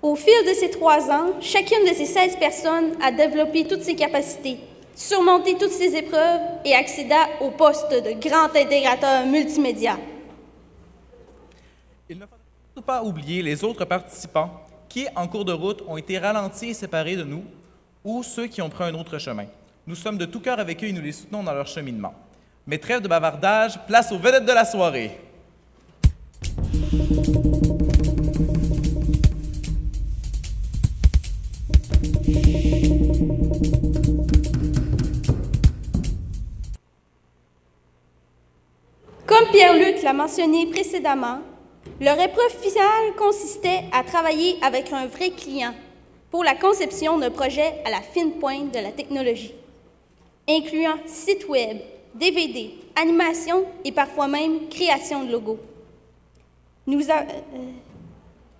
Au fil de ces 3 ans, chacune de ces 16 personnes a développé toutes ses capacités, surmonté toutes ses épreuves et accéda au poste de grand intégrateur multimédia. Il ne faut surtout pas oublier les autres participants qui, en cours de route, ont été ralentis et séparés de nous, ou ceux qui ont pris un autre chemin. Nous sommes de tout cœur avec eux et nous les soutenons dans leur cheminement. Mais trêve de bavardage, place aux vedettes de la soirée. Comme Pierre-Luc l'a mentionné précédemment, leur épreuve finale consistait à travailler avec un vrai client pour la conception d'un projet à la fine pointe de la technologie, incluant site web, DVD, animation et parfois même création de logos.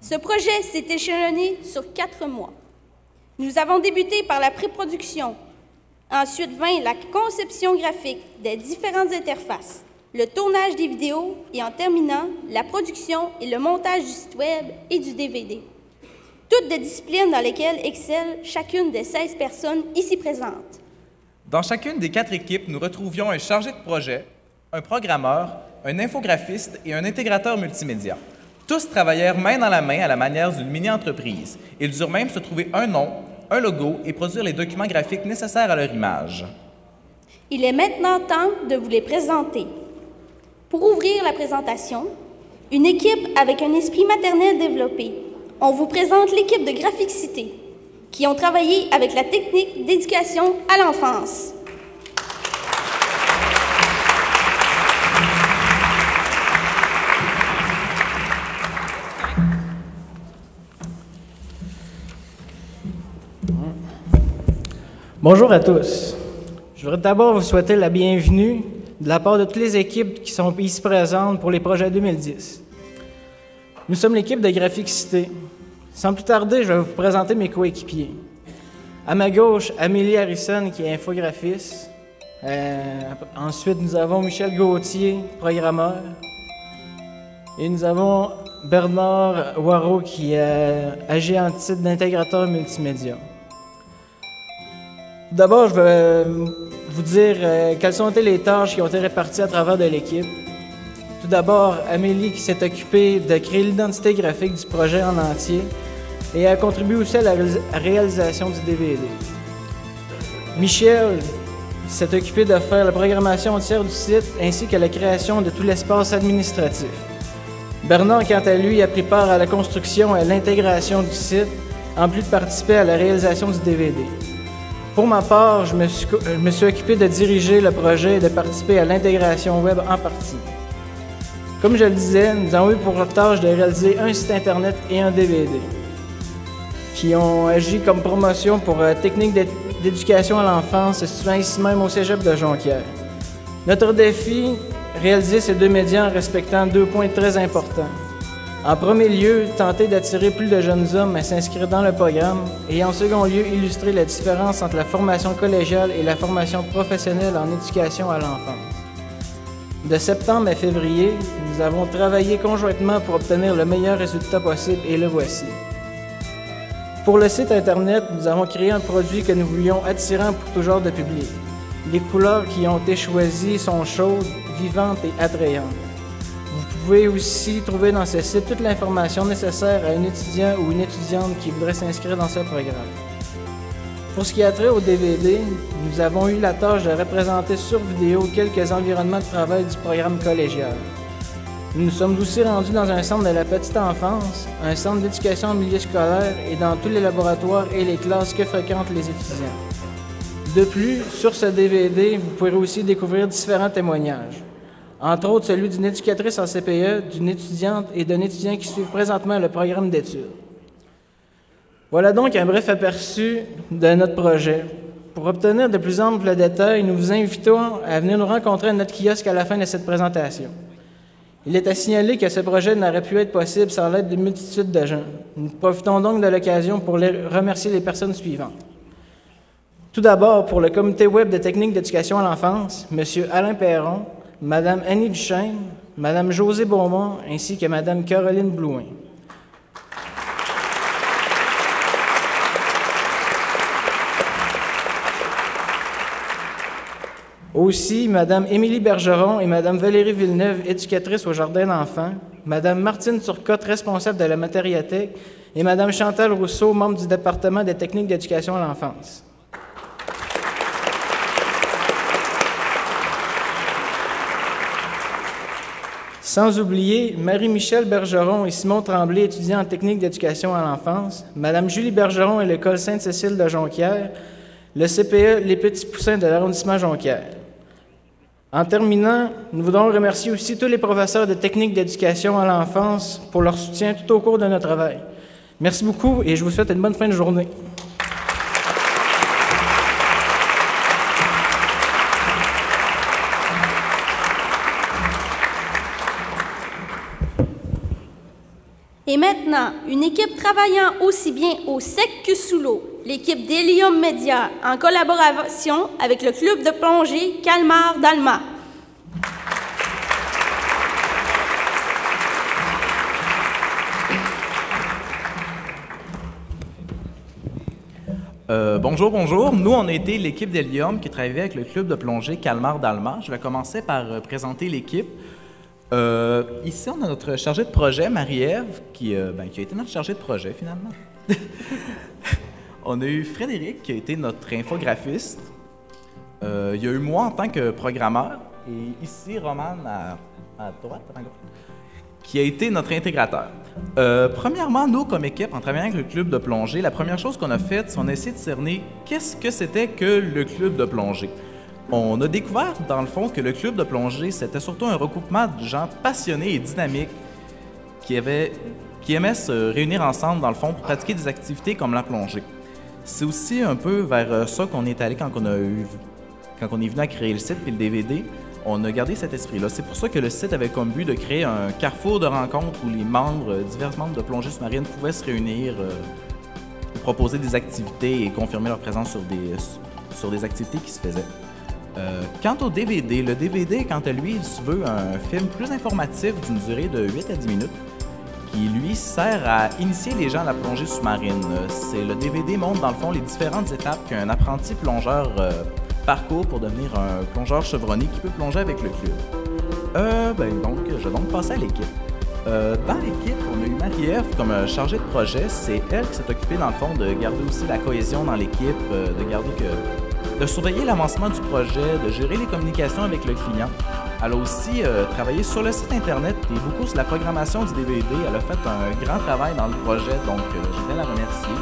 Ce projet s'est échelonné sur 4 mois. Nous avons débuté par la pré-production, ensuite vint la conception graphique des différentes interfaces, le tournage des vidéos et en terminant, la production et le montage du site web et du DVD. Toutes des disciplines dans lesquelles excellent chacune des 16 personnes ici présentes. Dans chacune des 4 équipes, nous retrouvions un chargé de projet, un programmeur, un infographiste et un intégrateur multimédia. Tous travaillèrent main dans la main à la manière d'une mini-entreprise. Ils durent même se trouver un nom, un logo et produire les documents graphiques nécessaires à leur image. Il est maintenant temps de vous les présenter. Pour ouvrir la présentation, une équipe avec un esprit maternel développé. On vous présente l'équipe de Graphicité, qui ont travaillé avec la technique d'éducation à l'enfance. Bonjour à tous. Je voudrais d'abord vous souhaiter la bienvenue de la part de toutes les équipes qui sont ici présentes pour les projets 2010. Nous sommes l'équipe de Graphicité. Sans plus tarder, je vais vous présenter mes coéquipiers. À ma gauche, Amélie Harrison, qui est infographiste. Ensuite, nous avons Michel Gauthier, programmeur. Et nous avons Bernard Waro, qui agit en titre d'intégrateur multimédia. D'abord, je vais vous dire quelles sont les tâches qui ont été réparties à travers de l'équipe. Tout d'abord, Amélie qui s'est occupée de créer l'identité graphique du projet en entier et a contribué aussi à la réalisation du DVD. Michel s'est occupé de faire la programmation entière du site ainsi que la création de tout l'espace administratif. Bernard, quant à lui, a pris part à la construction et à l'intégration du site, en plus de participer à la réalisation du DVD. Pour ma part, je me suis occupé de diriger le projet et de participer à l'intégration web en partie. Comme je le disais, nous avons eu pour tâche de réaliser un site Internet et un DVD, qui ont agi comme promotion pour technique d'éducation à l'enfance se situant ici même au cégep de Jonquière. Notre défi, réaliser ces 2 médias en respectant 2 points très importants. En premier lieu, tenter d'attirer plus de jeunes hommes à s'inscrire dans le programme et en second lieu, illustrer la différence entre la formation collégiale et la formation professionnelle en éducation à l'enfance. De septembre à février, nous avons travaillé conjointement pour obtenir le meilleur résultat possible et le voici. Pour le site Internet, nous avons créé un produit que nous voulions attirant pour tout genre de public. Les couleurs qui ont été choisies sont chaudes, vivantes et attrayantes. Vous pouvez aussi trouver dans ce site toute l'information nécessaire à un étudiant ou une étudiante qui voudrait s'inscrire dans ce programme. Pour ce qui a trait au DVD, nous avons eu la tâche de représenter sur vidéo quelques environnements de travail du programme collégial. Nous nous sommes aussi rendus dans un centre de la petite enfance, un centre d'éducation en milieu scolaire et dans tous les laboratoires et les classes que fréquentent les étudiants. De plus, sur ce DVD, vous pourrez aussi découvrir différents témoignages. Entre autres celui d'une éducatrice en CPE, d'une étudiante et d'un étudiant qui suivent présentement le programme d'études. Voilà donc un bref aperçu de notre projet. Pour obtenir de plus amples détails, nous vous invitons à venir nous rencontrer à notre kiosque à la fin de cette présentation. Il est à signaler que ce projet n'aurait pu être possible sans l'aide d'une multitude de gens. Nous profitons donc de l'occasion pour remercier les personnes suivantes. Tout d'abord, pour le comité web de technique d'éducation à l'enfance, M. Alain Perron, Mme Annie Duchesne, Mme Josée Beaumont ainsi que Mme Caroline Blouin. Aussi, Mme Émilie Bergeron et Mme Valérie Villeneuve, éducatrices au jardin d'enfants, Mme Martine Turcotte, responsable de la matériathèque, et Mme Chantal Rousseau, membre du département des techniques d'éducation à l'enfance. Sans oublier Marie-Michel Bergeron et Simon Tremblay, étudiants en technique d'éducation à l'enfance, Mme Julie Bergeron et l'École Sainte-Cécile de Jonquière, le CPE Les Petits Poussins de l'arrondissement Jonquière. En terminant, nous voudrons remercier aussi tous les professeurs de technique d'éducation à l'enfance pour leur soutien tout au cours de notre travail. Merci beaucoup et je vous souhaite une bonne fin de journée. Et maintenant, une équipe travaillant aussi bien au sec que sous l'eau, l'équipe d'Hélium Média, en collaboration avec le club de plongée Calmar d'Alma. Bonjour. Nous, on a été l'équipe d'Hélium qui travaillait avec le club de plongée Calmar d'Alma. Je vais commencer par présenter l'équipe. Ici, on a notre chargée de projet, Marie-Ève, qui a été notre chargée de projet, finalement. On a eu Frédéric, qui a été notre infographiste. Il y a eu moi en tant que programmeur. Et ici, Romane, à droite, à gauche, qui a été notre intégrateur. Premièrement, nous, comme équipe, en travaillant avec le club de plongée, la première chose qu'on a faite, c'est qu'on a essayé de cerner qu'est-ce que c'était que le club de plongée. On a découvert, dans le fond, que le club de plongée, c'était surtout un regroupement de gens passionnés et dynamiques qui aimaient se réunir ensemble, dans le fond, pour pratiquer des activités comme la plongée. C'est aussi un peu vers ça qu'on est allé quand on est venu à créer le site et le DVD. On a gardé cet esprit-là. C'est pour ça que le site avait comme but de créer un carrefour de rencontres où les divers membres de plongée sous-marine pouvaient se réunir, proposer des activités et confirmer leur présence sur des activités qui se faisaient. Quant au DVD, le DVD, quant à lui, il se veut un film plus informatif d'une durée de 8 à 10 minutes qui, lui, sert à initier les gens à la plongée sous-marine. Le DVD montre, dans le fond, les différentes étapes qu'un apprenti plongeur parcourt pour devenir un plongeur chevronné qui peut plonger avec le club. Je vais donc passer à l'équipe. Dans l'équipe, on a eu Marie-Ève comme chargée de projet. C'est elle qui s'est occupée, dans le fond, de garder aussi la cohésion dans l'équipe, de surveiller l'avancement du projet, de gérer les communications avec le client. Elle a aussi travaillé sur le site Internet et beaucoup sur la programmation du DVD. Elle a fait un grand travail dans le projet, donc je viens la remercier.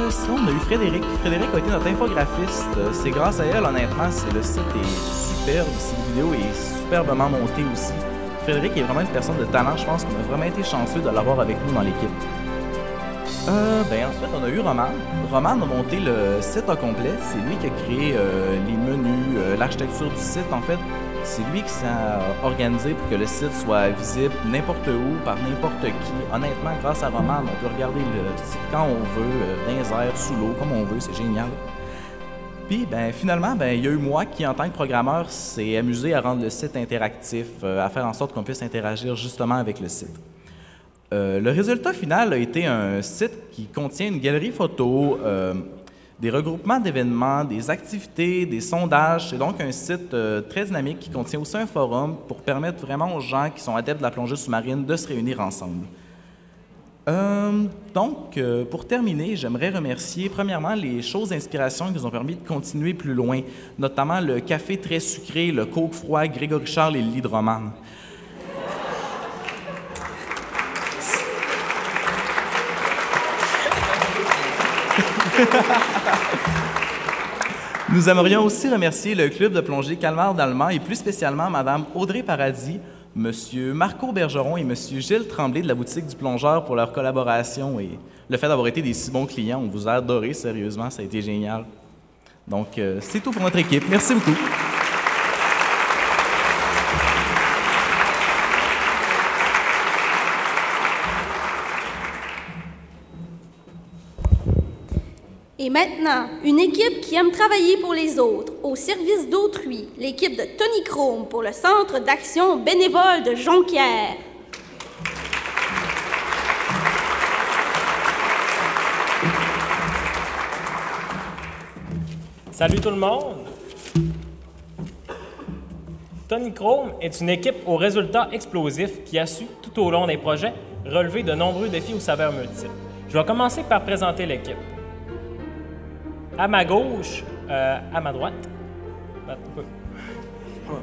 Sinon, on a eu Frédéric. Frédéric a été notre infographiste. C'est grâce à elle, honnêtement, le site est superbe. La vidéo est superbement montée aussi. Frédéric est vraiment une personne de talent. Je pense qu'on a vraiment été chanceux de l'avoir avec nous dans l'équipe. Ensuite, on a eu Romane. Romane a monté le site au complet. C'est lui qui a créé les menus, l'architecture du site. En fait, c'est lui qui s'est organisé pour que le site soit visible n'importe où, par n'importe qui. Honnêtement, grâce à Romane, on peut regarder le site quand on veut, dans les airs, sous l'eau, comme on veut. C'est génial. Puis, finalement, il y a eu moi qui, en tant que programmeur, s'est amusé à rendre le site interactif, à faire en sorte qu'on puisse interagir justement avec le site. Le résultat final a été un site qui contient une galerie photo, des regroupements d'événements, des activités, des sondages. C'est donc un site très dynamique qui contient aussi un forum pour permettre vraiment aux gens qui sont adeptes de la plongée sous-marine de se réunir ensemble. Pour terminer, j'aimerais remercier premièrement les choses d'inspiration qui nous ont permis de continuer plus loin, notamment le café très sucré, le coke froid, Grégory Charles et le lit de Romane. Nous aimerions aussi remercier le club de plongée Calmar d'Alma et plus spécialement Mme Audrey Paradis, M. Marco Bergeron et M. Gilles Tremblay de la boutique du plongeur pour leur collaboration et le fait d'avoir été des si bons clients. On vous a adoré, sérieusement, ça a été génial. Donc, c'est tout pour notre équipe. Merci beaucoup. Et maintenant, une équipe qui aime travailler pour les autres, au service d'autrui, l'équipe de Tony Chrome pour le Centre d'action bénévole de Jonquière. Salut tout le monde! Tonichrome est une équipe aux résultats explosifs qui a su, tout au long des projets, relever de nombreux défis aux saveurs multiples. Je vais commencer par présenter l'équipe. À ma gauche, à ma droite,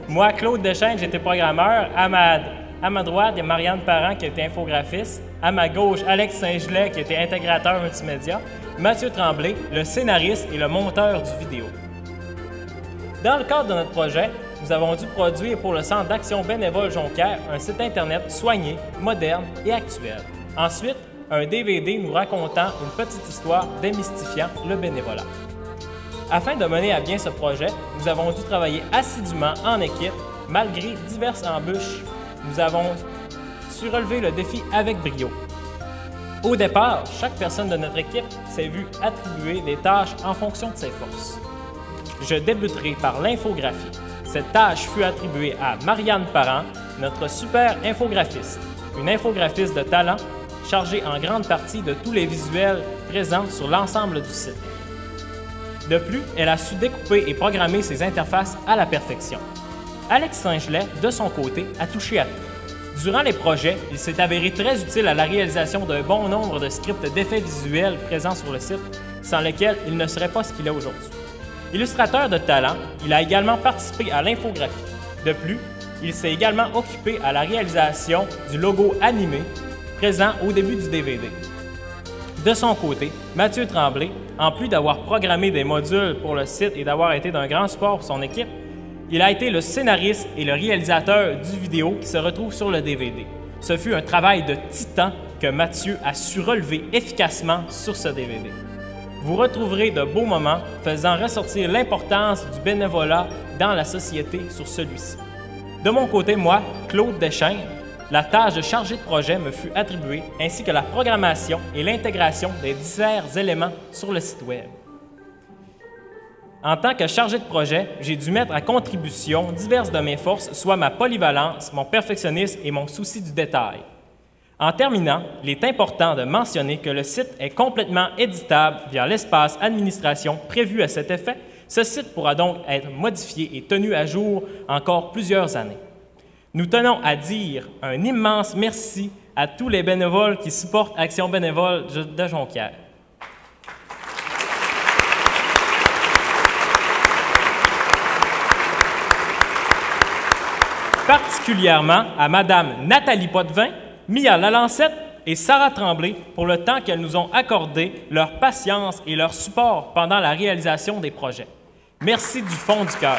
moi, Claude Deschênes, j'étais programmeur. À ma droite, il y a Marianne Parent qui était infographiste. À ma gauche, Alex Saint-Gelais qui était intégrateur multimédia. Mathieu Tremblay, le scénariste et le monteur du vidéo. Dans le cadre de notre projet, nous avons dû produire pour le Centre d'action bénévole Jonquière un site Internet soigné, moderne et actuel. Ensuite, un DVD nous racontant une petite histoire démystifiant le bénévolat. Afin de mener à bien ce projet, nous avons dû travailler assidûment en équipe, malgré diverses embûches. Nous avons su relever le défi avec brio. Au départ, chaque personne de notre équipe s'est vue attribuer des tâches en fonction de ses forces. Je débuterai par l'infographie. Cette tâche fut attribuée à Marianne Parent, notre super infographiste, une infographiste de talent chargée en grande partie de tous les visuels présents sur l'ensemble du site. De plus, elle a su découper et programmer ses interfaces à la perfection. Alex Saint-Gelais, de son côté, a touché à tout. Durant les projets, il s'est avéré très utile à la réalisation d'un bon nombre de scripts d'effets visuels présents sur le site, sans lesquels il ne serait pas ce qu'il est aujourd'hui. Illustrateur de talent, il a également participé à l'infographie. De plus, il s'est également occupé à la réalisation du logo animé présent au début du DVD. De son côté, Mathieu Tremblay, en plus d'avoir programmé des modules pour le site et d'avoir été d'un grand support pour son équipe, il a été le scénariste et le réalisateur du vidéo qui se retrouve sur le DVD. Ce fut un travail de titan que Mathieu a su relever efficacement sur ce DVD. Vous retrouverez de beaux moments faisant ressortir l'importance du bénévolat dans la société sur celui-ci. De mon côté, moi, Claude Deschênes, la tâche de chargé de projet me fut attribuée, ainsi que la programmation et l'intégration des divers éléments sur le site Web. En tant que chargé de projet, j'ai dû mettre à contribution diverses de mes forces, soit ma polyvalence, mon perfectionnisme et mon souci du détail. En terminant, il est important de mentionner que le site est complètement éditable via l'espace administration prévu à cet effet. Ce site pourra donc être modifié et tenu à jour encore plusieurs années. Nous tenons à dire un immense merci à tous les bénévoles qui supportent Action bénévole de Jonquière. Particulièrement à Mme Nathalie Potvin, Mia Lalancette et Sarah Tremblay pour le temps qu'elles nous ont accordé, leur patience et leur support pendant la réalisation des projets. Merci du fond du cœur.